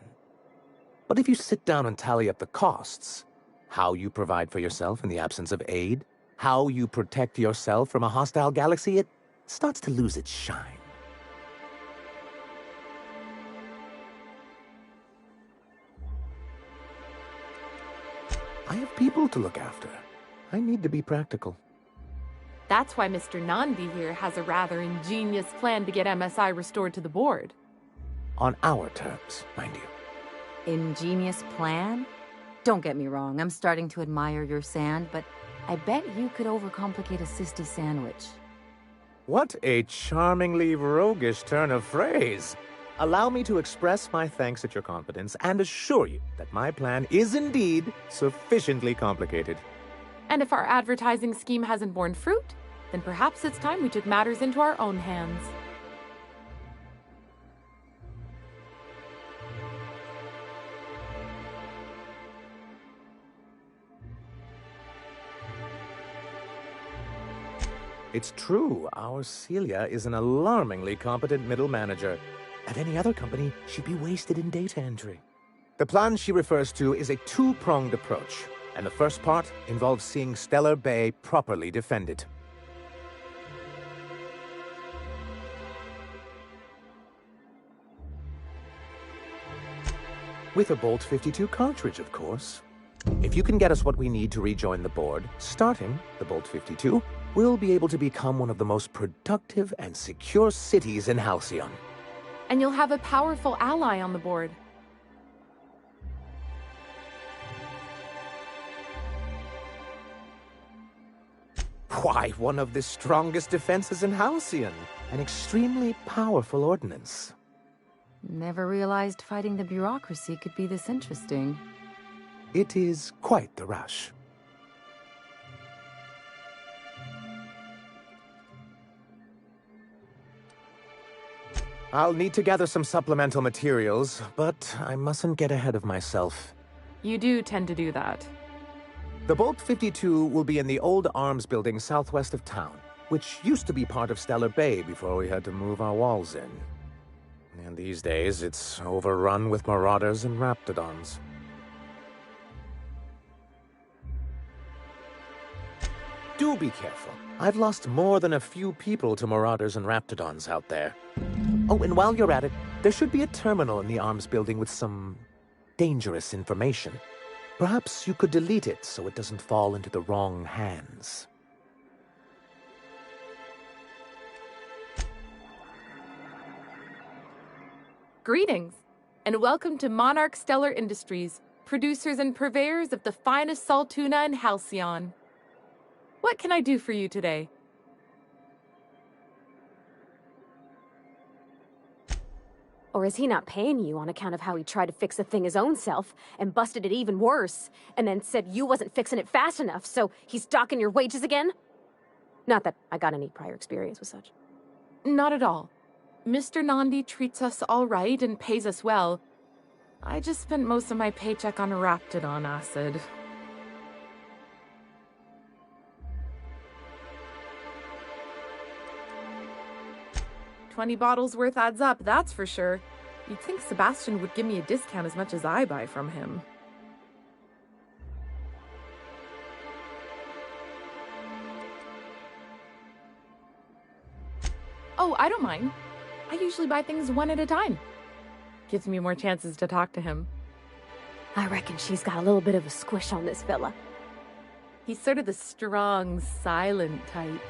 But if you sit down and tally up the costs, how you provide for yourself in the absence of aid, how you protect yourself from a hostile galaxy, it starts to lose its shine. I have people to look after. I need to be practical. That's why Mr. Nandi here has a rather ingenious plan to get MSI restored to the board. On our terms, mind you. Ingenious plan? Don't get me wrong, I'm starting to admire your sand, but I bet you could overcomplicate a sisty sandwich. What a charmingly roguish turn of phrase. Allow me to express my thanks at your confidence and assure you that my plan is indeed sufficiently complicated. And if our advertising scheme hasn't borne fruit, then perhaps it's time we took matters into our own hands. It's true, our Celia is an alarmingly competent middle manager. At any other company, she'd be wasted in data entry. The plan she refers to is a two-pronged approach, and the first part involves seeing Stellar Bay properly defended. With a Bolt 52 cartridge, of course. If you can get us what we need to rejoin the board, starting the Bolt 52, we'll be able to become one of the most productive and secure cities in Halcyon. And you'll have a powerful ally on the board. Why, one of the strongest defenses in Halcyon. An extremely powerful ordnance. Never realized fighting the bureaucracy could be this interesting. It is quite the rush. I'll need to gather some supplemental materials, but I mustn't get ahead of myself. You do tend to do that. The Bolt 52 will be in the old arms building southwest of town, which used to be part of Stellar Bay before we had to move our walls in. And these days, it's overrun with marauders and raptidons. Do be careful. I've lost more than a few people to marauders and raptidons out there. Oh, and while you're at it, there should be a terminal in the arms building with some dangerous information. Perhaps you could delete it so it doesn't fall into the wrong hands. Greetings, and welcome to Monarch Stellar Industries, producers and purveyors of the finest salt tuna in Halcyon. What can I do for you today? Or is he not paying you on account of how he tried to fix the thing his own self and busted it even worse, and then said you wasn't fixing it fast enough, so he's docking your wages again? Not that I got any prior experience with such. Not at all. Mr. Nandi treats us all right and pays us well. I just spent most of my paycheck on Raptidon acid. $20 bottles worth adds up, that's for sure. You'd think Sebastian would give me a discount as much as I buy from him. Oh, I don't mind. I usually buy things one at a time. Gives me more chances to talk to him. I reckon she's got a little bit of a squish on this fella. He's sort of the strong, silent type.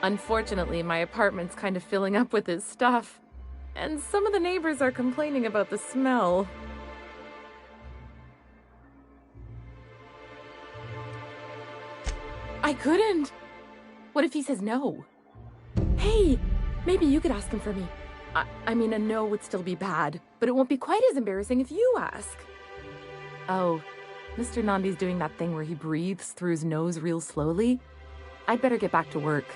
Unfortunately, my apartment's kind of filling up with his stuff. And some of the neighbors are complaining about the smell. I couldn't. What if he says no? Hey, maybe you could ask him for me. I mean, a no would still be bad, but it won't be quite as embarrassing if you ask. Oh, Mr. Nandi's doing that thing where he breathes through his nose real slowly. I'd better get back to work.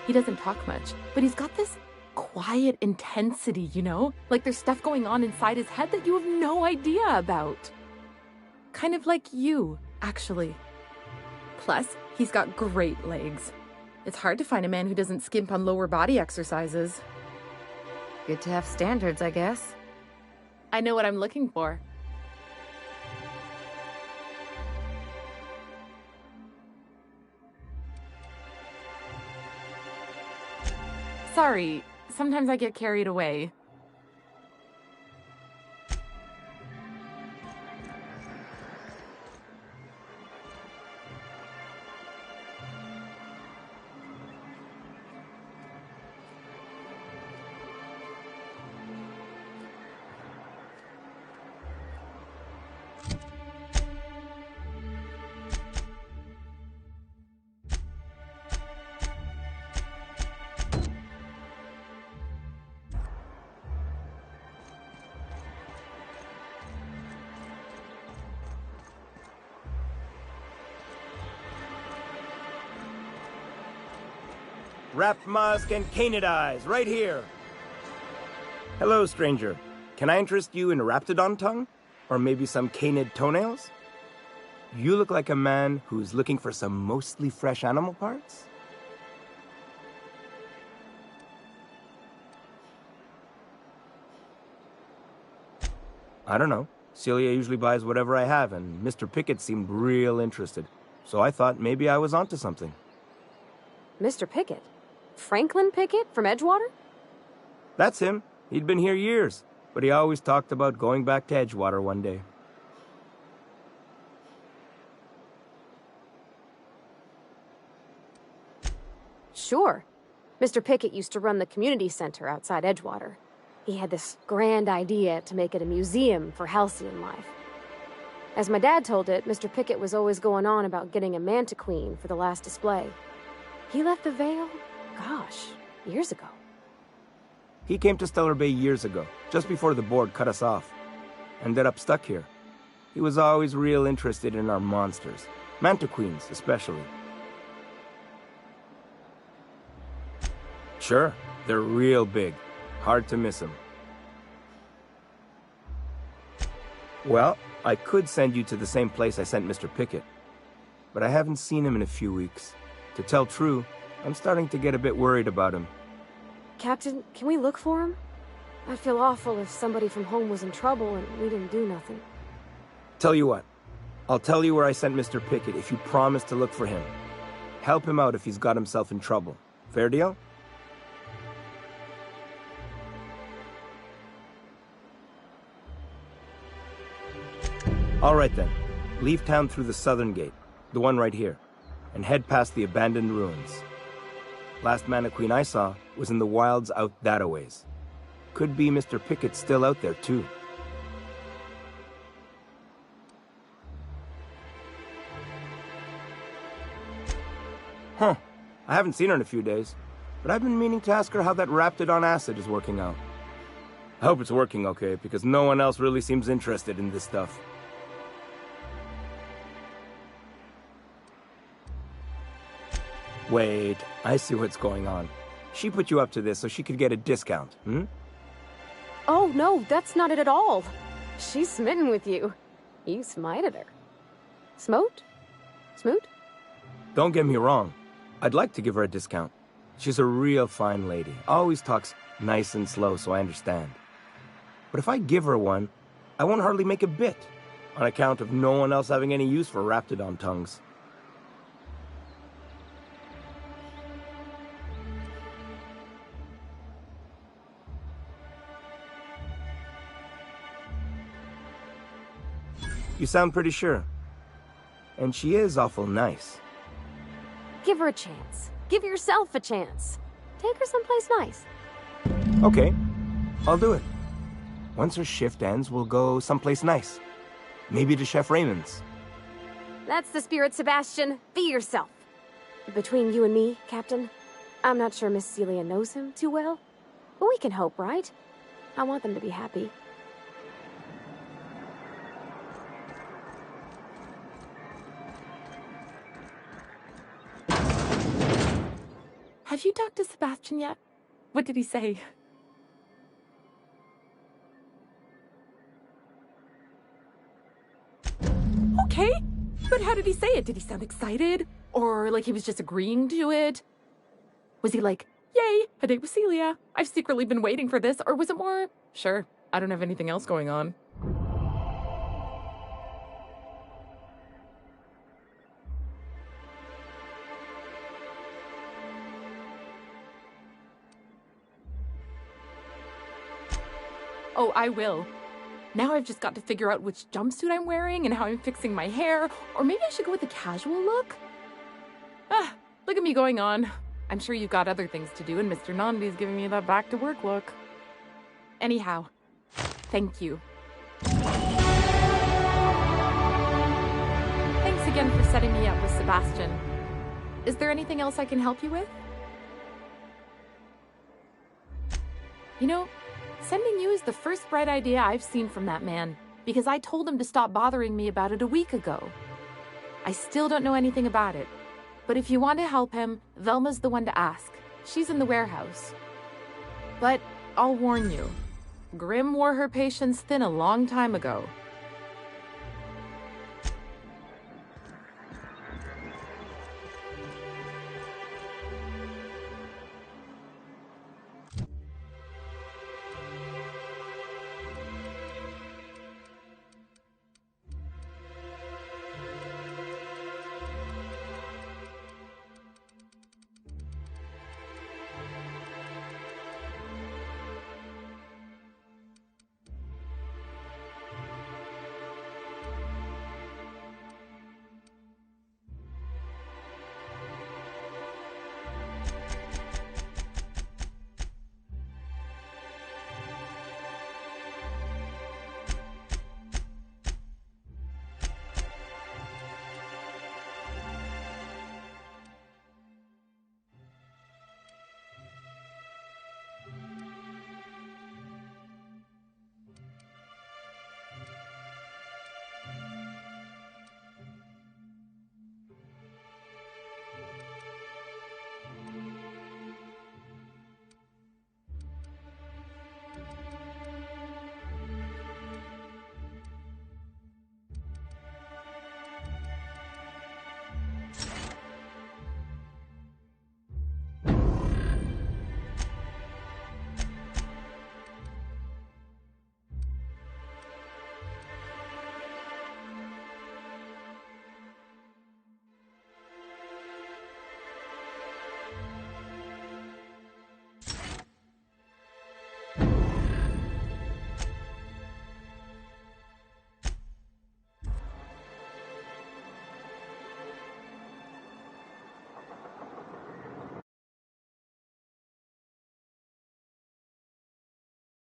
He doesn't talk much, but he's got this quiet intensity, you know? Like there's stuff going on inside his head that you have no idea about. Kind of like you, actually. Plus, he's got great legs. It's hard to find a man who doesn't skimp on lower body exercises. Good to have standards, I guess. I know what I'm looking for. Sorry, sometimes I get carried away. Wrapped musk and canid eyes, right here. Hello, stranger. Can I interest you in raptidon tongue? Or maybe some canid toenails? You look like a man who's looking for some mostly fresh animal parts? I don't know. Celia usually buys whatever I have, and Mr. Pickett seemed real interested. So I thought maybe I was onto something. Mr. Pickett? Franklin Pickett from Edgewater? That's him. He'd been here years, but he always talked about going back to Edgewater one day. Sure. Mr. Pickett used to run the community center outside Edgewater. He had this grand idea to make it a museum for halcyon life. As my dad told it, Mr. Pickett was always going on about getting a Mantiqueen for the last display. He left the Vale, gosh, years ago. He came to Stellar Bay years ago, just before the board cut us off. Ended up stuck here. He was always real interested in our monsters. Mantiqueens, especially. Sure, they're real big. Hard to miss them. Well, I could send you to the same place I sent Mr. Pickett. But I haven't seen him in a few weeks. To tell true, I'm starting to get a bit worried about him. Captain, can we look for him? I'd feel awful if somebody from home was in trouble and we didn't do nothing. Tell you what, I'll tell you where I sent Mr. Pickett if you promise to look for him. Help him out if he's got himself in trouble. Fair deal? All right then. Leave town through the southern gate, the one right here, and head past the abandoned ruins. Last Mantiqueen I saw was in the wilds out that-a-ways. Could be Mr. Pickett still out there, too. Huh. I haven't seen her in a few days, but I've been meaning to ask her how that Raptidon acid is working out. I hope it's working okay, because no one else really seems interested in this stuff. Wait, I see what's going on. She put you up to this so she could get a discount, hmm? Oh, no, that's not it at all. She's smitten with you. You smited her. Smote? Smoot? Don't get me wrong. I'd like to give her a discount. She's a real fine lady. Always talks nice and slow, so I understand. But if I give her one, I won't hardly make a bit, on account of no one else having any use for Raptidon tongues. You sound pretty sure. And she is awful nice. Give her a chance. Give yourself a chance. Take her someplace nice. Okay, I'll do it. Once her shift ends, we'll go someplace nice. Maybe to Chef Raymond's. That's the spirit, Sebastian. Be yourself. Between you and me, Captain, I'm not sure Miss Celia knows him too well. But we can hope, right? I want them to be happy. Have you talked to Sebastian yet? What did he say? Okay, but how did he say it? Did he sound excited? Or like he was just agreeing to it? Was he like, yay, a date with Celia. I've secretly been waiting for this. Or was it more, sure, I don't have anything else going on. Oh, I will. Now I've just got to figure out which jumpsuit I'm wearing and how I'm fixing my hair, or maybe I should go with a casual look? Ah, look at me going on. I'm sure you've got other things to do, and Mr. Nandi's giving me that back-to-work look. Anyhow, thank you. Thanks again for setting me up with Sebastian. Is there anything else I can help you with? You know, sending you is the first bright idea I've seen from that man, because I told him to stop bothering me about it a week ago. I still don't know anything about it, but if you want to help him, Velma's the one to ask. She's in the warehouse. But I'll warn you, Grim wore her patience thin a long time ago.